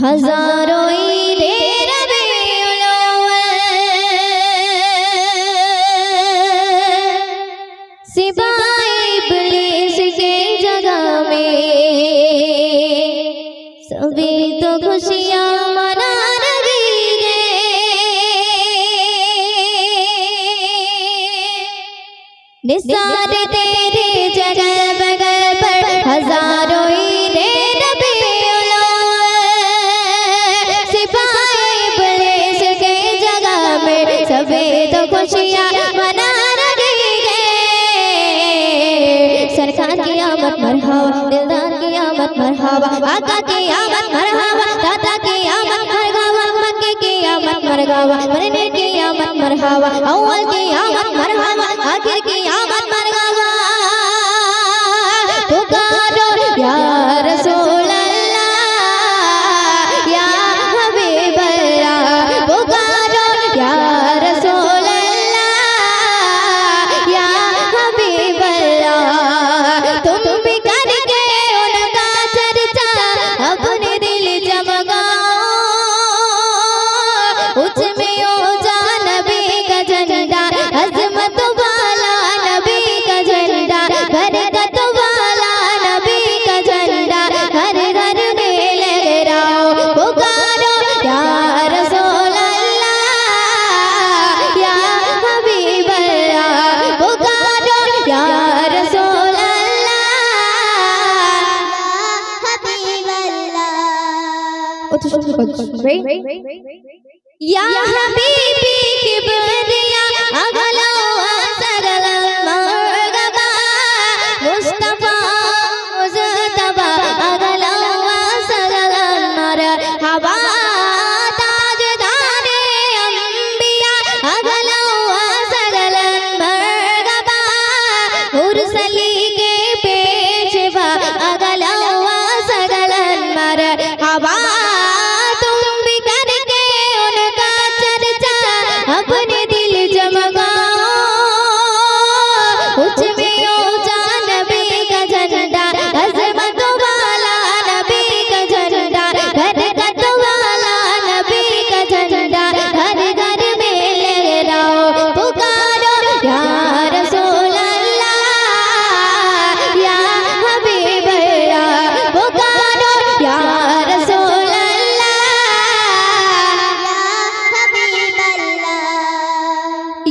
हजारों ईदे रबीउल अव्वल सिवाय इब्लीस के जगह में सभी तो खुशियां मना रही है। निसार तेरे जगह बगल पर हजारों ईदे रबीउल अव्वल सिवाय इब्लीस के जगह में सभी तो खुशियां मना रही है। सरकार की आमद मरहबा, दिलदार की आमद मरहबा, आका की आमद मरहबा, दादा की आमद मरहबा, मक्के की आमद मरहबा, मदीने की आमद मरहबा, अव्वल की आमद मरहबा, आखिर की आमद मरहबा। पुकारो या रसूल अल्लाह या हबीब अल्लाह, पुकारो या रसूल अल्लाह या हबीब अल्लाह। तुम भी करके उनका चर्चा अपने दिल जमगाओ, उसमें ऊंचा नबी का झंडा, अज़मत वाला नबी का झंडा, बरकत वाला नबी का झंडा हर घर में लहराओ। पुकारो या रसूल अल्लाह या हबीब अल्लाह, पुकारो या रसूल अल्लाह या हबीबी किबरिया अगला सरल मरगबा, मुस्तफा मुस्तफा अगला सरल मरहबा, ताजदारे अंबिया अगला सरल मरगबा, मुरसली के पेशवा अगला सरल मरहबा। तुम भी करके उनका चर्चा अपने दिल जमगाओ, उसमें ऊंचा नबी का झंडा, अज़मत वाला नबी का झंडा, बरकत वाला नबी का झंडा हर घर में लहराओ। पुकारो या रसूल अल्लाह या हबीब अल्लाह, पुकारो या रसूल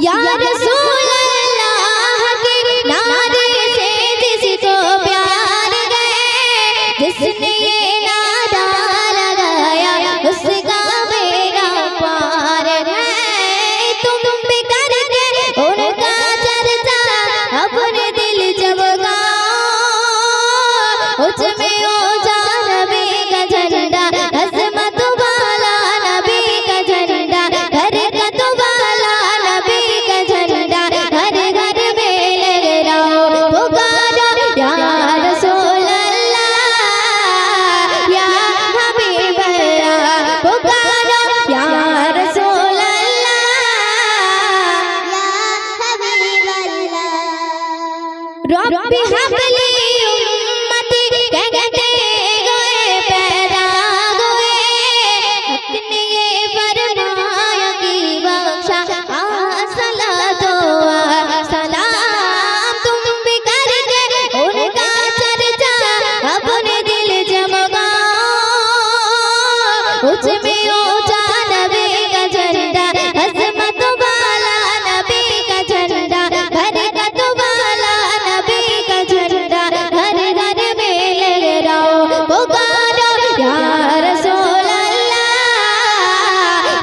या रसूल अल्लाह के नारे से जिसको प्यार गए, जिसने ये नारा लगाया उसका बेड़ा पार है। तुम भी करके उनका चर्चा अपने दिल जमगाओ, उसमें ऊंचा नबी का झंडा, अज़मत वाला नबी का झंडा, बरकत वाला नबी का झंडा हर घर में लहराओ। पुकारो या रसूल अल्लाह या हबीब अल्लाह, पुकारो या रसूल अल्लाह या हबीब अल्लाह। रब्बी हबली उम्मती कहते गए पैदा हुए, अपने ये फरमाया की बख्शा सलात व सलाम। तुम भी करके उनका चर्चा अपने दिल जमगाओ, उसमें ऊंचा नबी का झंडा, अज़मत वाला नबी का झंडा, बरकत वाला नबी का झंडा हर घर में लहराओ। पुकारो या रसूल अल्लाह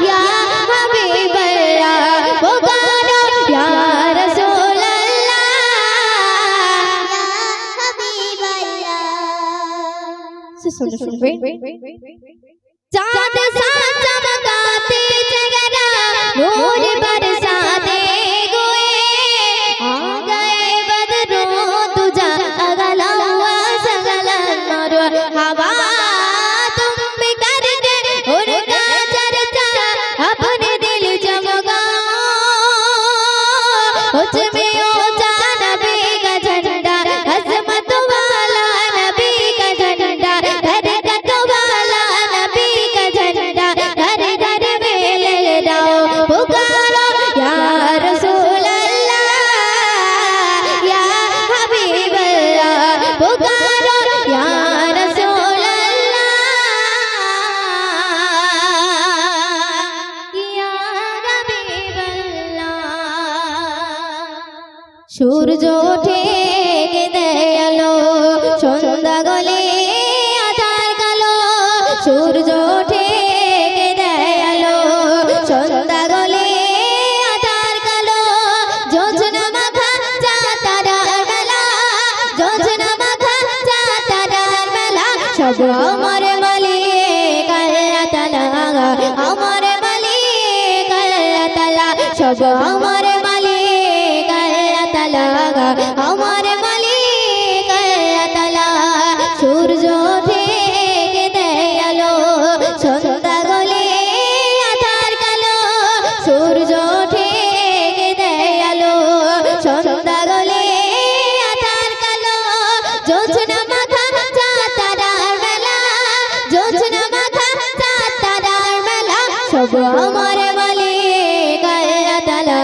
या हबीब अल्लाह, पुकारो या रसूल अल्लाह या हबीब अल्लाह। चाँद सा चमकाते चेहरा नूर बरसाते हुए, आ गए बदरों तुझा अगला सगल मरहबा। तुम भी करके उनका चर्चा अपने दिल जमगाओ, उसमें ऊंचा नबी का झंडा, अज़मत वाला नबी का झंडा, बरकत वाला नबी का সূর্য ওঠে দেয় আলো, সন্ধ্যা গলে আঁধার কালো। সূর্য ওঠে দেয় আলো, সন্ধ্যা গলে আঁধার কালো। যোজনা মাখা চাঁদ তারার মেলা, যোজনা মাখা চাঁদ তারার মেলা। সব আমার মালিক আল্লাহ তাআলা, আমার মালিক আল্লাহ তাআলা। সব আমার মালিক আল্লাহ তাআলা, আমার মালিক আল্লাহ তাআলা। সূর্য ওঠে দেয় আলো, সন্ধ্যা গলে আঁধার কালো। সূর্য ওঠে দেয় আলো, সন্ধ্যা গলে আঁধার কালো। যোজনা মাখা চাঁদ তারার মেলা, যোজনা মাখা চাঁদ তারার মেলা। সব আমার মালিক আল্লাহ তাআলা,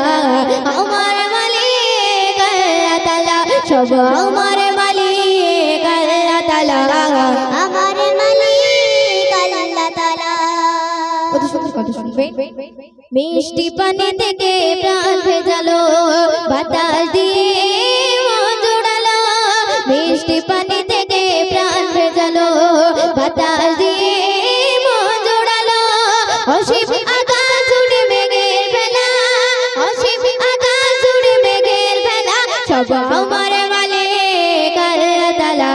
আমার মালিক আল্লাহ তাআলা। সব আমার মালিক আল্লাহ তাআলা, আমার মালিক আল্লাহ তাআলা। কত সুন্দর কথা শুনবে। মিষ্টি পানি থেকে প্রাণ ভেজালো, বাতাস দিয়ে মন জোড়ালো। মিষ্টি পানি থেকে প্রাণ ভেজালো, বাতাস দিয়ে মন জোড়ালো। অসীম আকাশ জুড়ে মেঘের ভেলা, অসীম আকাশ জুড়ে মেঘের ভেলা। সব আমার মালিক আল্লাহ তাআলা,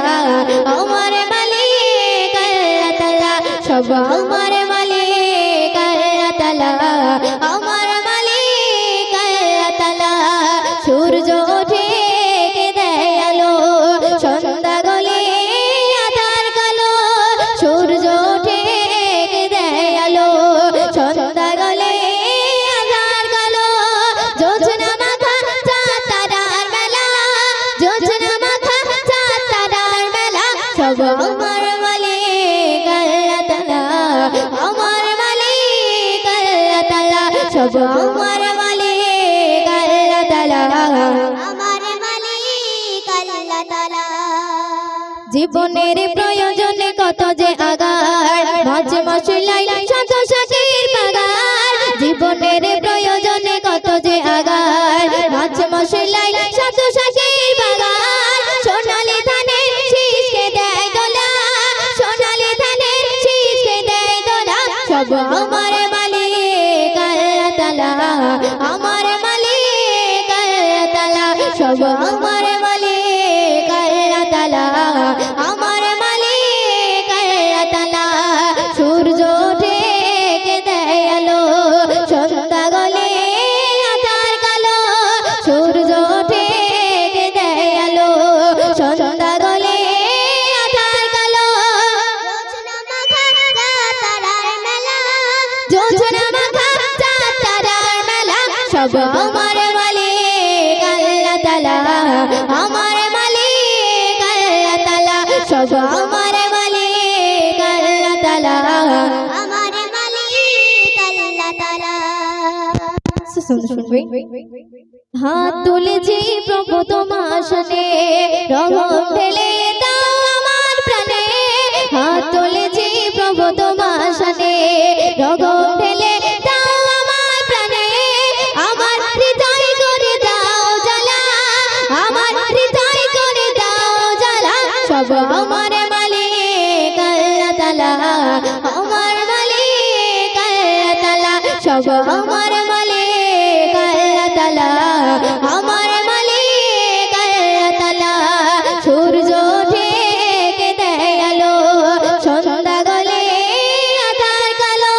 আমার মালিক আল্লাহ তাআলা। সব আমার মালিক আল্লাহ তাআলা, আমার মালিক আল্লাহ তাআলা। সূর্য ওঠে দেয় আলো, সন্ধ্যা গলে আঁধার কালো। সূর্য ওঠে দেয় আলো, সন্ধ্যা গলে আঁধার কালো। যোজনা মাখা চাঁদ তারার মেলা, যোজনা মাখা চাঁদ তারার মেলা। সব আমার মালিক আল্লাহ তাআলা, আমার মালিক আল্লাহ তাআলা। সব আমার মালিক আল্লাহ তাআলা, আমার মালিক আল্লাহ তাআলা। জীবনের প্রয়োজনে কত যে আগার, মাঝ মশলাই শত শাকের বাগার। জীবনের প্রয়োজনে কত যে আগার, মাঝ মশলাই শত শাকের বাগার। সোনালী ধানের শীষকে দেয় দোলা, সোনালী ধানের শীষকে দেয় দোলা। সব আমার মালিক আল্লাহ তাআলা, আমার মালিক আল্লাহ তাআলা। সব আমার মালিক আল্লাহ তাআলা, আমার মালিক আল্লাহ তাআলা। সূর্য ওঠে দেয় আলো, সন্ধ্যা গলে আঁধার কালো। সূর্য ওঠে দেয় আলো, সন্ধ্যা গলে আঁধার কালো। যোজনা মাখা চাঁদ তারার মেলা, যোজনা মাখা চাঁদ তারার মেলা। সব আমার মালিক আল্লাহ তাআলা, আমার মালিক আল্লাহ তাআলা। সব আমার মালিক আল্লাহ তাআলা, আমার মালিক আল্লাহ তাআলা। শুনবে। হাত তুলেছি প্রভু তোমার সামনে, রহম ঢেলে দাও আমার প্রাণে। হাত তুলেছি প্রভু তোমার সামনে, রহম ঢেলে দাও আমার প্রাণে। আমার হৃদয় করে দাও জ্বালা, আমার হৃদয় করে দাও জ্বালা। সব আমার মালিক আল্লাহ তাআলা, আমার মালিক আল্লাহ তাআলা। সব আমার মালিক আল্লাহ তাআলা, আমার মালিক আল্লাহ তাআলা। সূর্য ওঠে দেয় আলো, সন্ধ্যা গলে আঁধার কালো।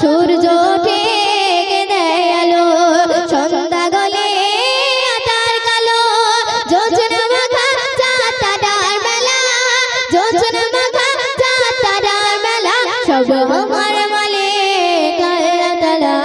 সূর্য ওঠে দেয় আলো, সন্ধ্যা গলে আঁধার কালো। যোজনা মাখা চাঁদ তারার মেলা, যোজনা মাখা চাঁদ তারার মেলা। সব আমার মালিক আল্লাহ তাআলা,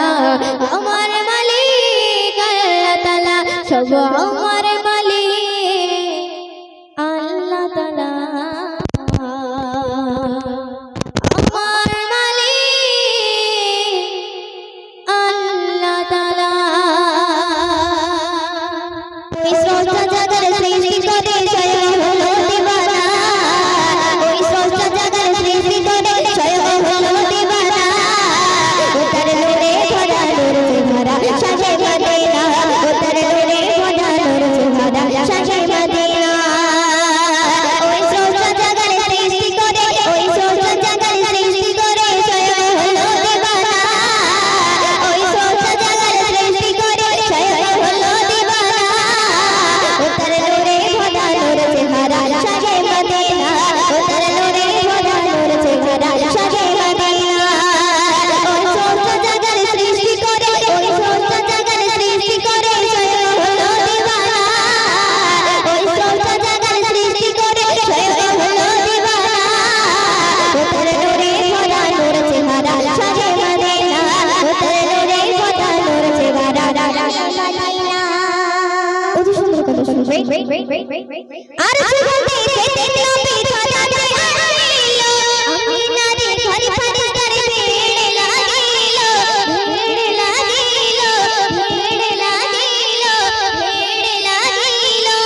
আর সুগন্ধি পেতে নবী সাজা যায় আইলো আমিনারে ঘরে ফারিস্তার ভিড় লাগিলো ভিড় লাগিলো ভিড় লাগিলো ভিড় লাগিলো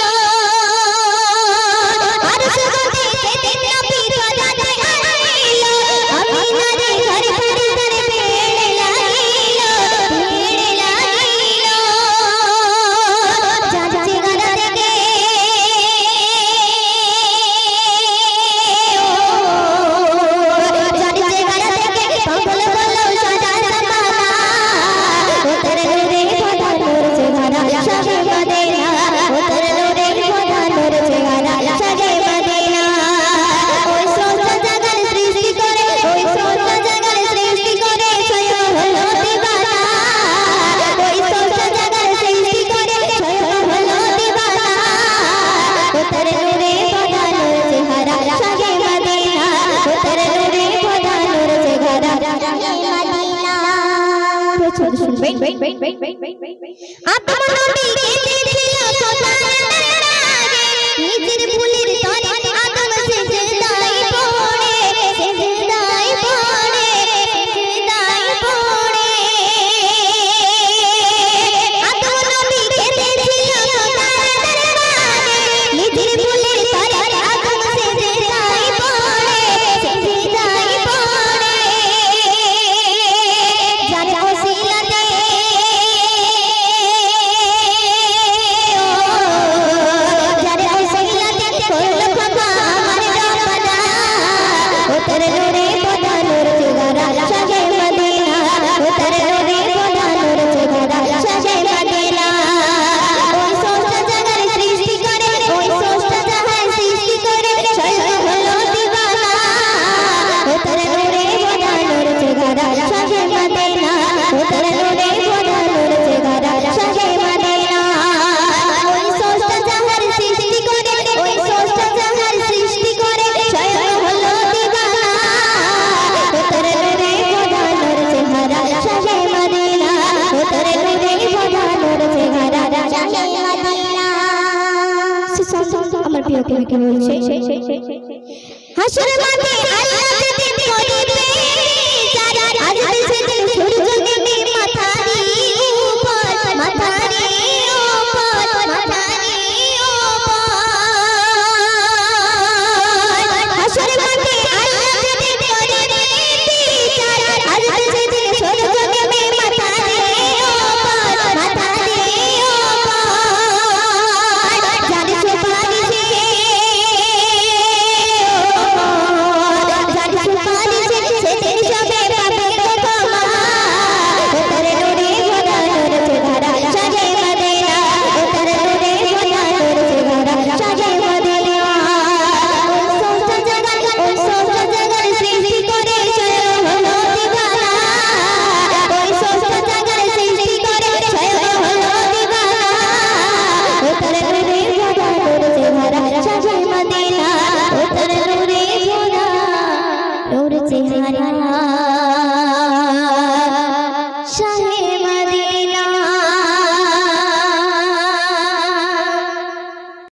আর সুগন্ধি পেতে নবী সাজা যায় আইলো আমিনারে ঘরে ফারিস্তার ভিড় লাগিলো ভিড় লাগিলো যাচ্ছে গানা থেকে নিজের ভুলের তরে আদম সিজদায় পড়ে সিজদায় পড়ে সিজদায় পড়ে আদম নবী কেঁদেছিল খোদার দরবারে নিজের ভুলের তরে আদম সিজদায় পড়ে সিজদায় পড়ে যার ওসিলাতে আমার প্রিয় কবি কি বলছে হাসর মাঠে